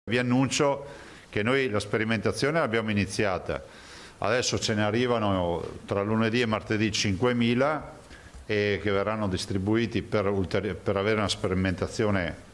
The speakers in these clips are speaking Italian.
Vi annuncio che noi la sperimentazione l'abbiamo iniziata, adesso ce ne arrivano tra lunedì e martedì 5.000 e che verranno distribuiti per avere una sperimentazione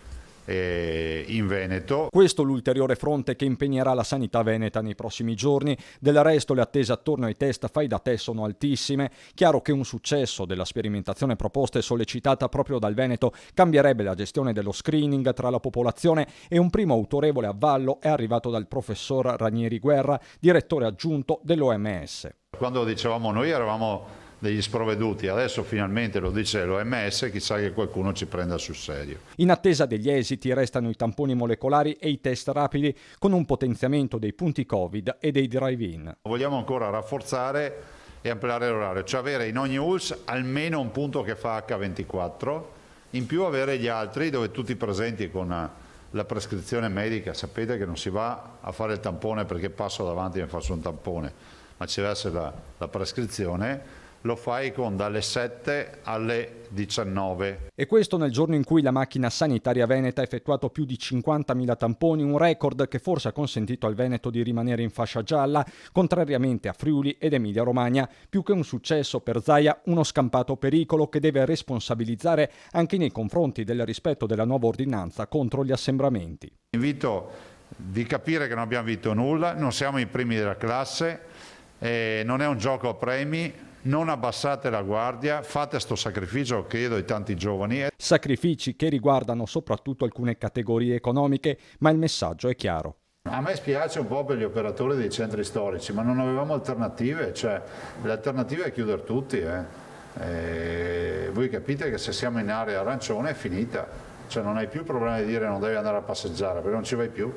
in Veneto. Questo l'ulteriore fronte che impegnerà la sanità veneta nei prossimi giorni. Del resto le attese attorno ai test fai da te sono altissime. Chiaro che un successo della sperimentazione proposta e sollecitata proprio dal Veneto cambierebbe la gestione dello screening tra la popolazione, e un primo autorevole avvallo è arrivato dal professor Ranieri Guerra, direttore aggiunto dell'OMS. Quando lo dicevamo noi eravamo degli sprovveduti, adesso finalmente lo dice l'OMS, chissà che qualcuno ci prenda sul serio. In attesa degli esiti restano i tamponi molecolari e i test rapidi, con un potenziamento dei punti Covid e dei drive-in. Vogliamo ancora rafforzare e ampliare l'orario, cioè avere in ogni ULSS almeno un punto che fa H24, in più avere gli altri dove tutti presenti con la prescrizione medica. Sapete che non si va a fare il tampone perché passo davanti e mi faccio un tampone, ma ci deve essere la prescrizione. Lo fai con dalle 7 alle 19. E questo nel giorno in cui la macchina sanitaria veneta ha effettuato più di 50.000 tamponi, un record che forse ha consentito al Veneto di rimanere in fascia gialla, contrariamente a Friuli ed Emilia Romagna. Più che un successo per Zaia, uno scampato pericolo che deve responsabilizzare anche nei confronti del rispetto della nuova ordinanza contro gli assembramenti. Invito di capire che non abbiamo vinto nulla, non siamo i primi della classe, non è un gioco a premi. Non abbassate la guardia, fate sto sacrificio, chiedo ai tanti giovani. Sacrifici che riguardano soprattutto alcune categorie economiche, ma il messaggio è chiaro. A me spiace un po' per gli operatori dei centri storici, ma non avevamo alternative, cioè l'alternativa è chiudere tutti. Voi capite che se siamo in area arancione è finita, cioè non hai più problema di dire non devi andare a passeggiare perché non ci vai più.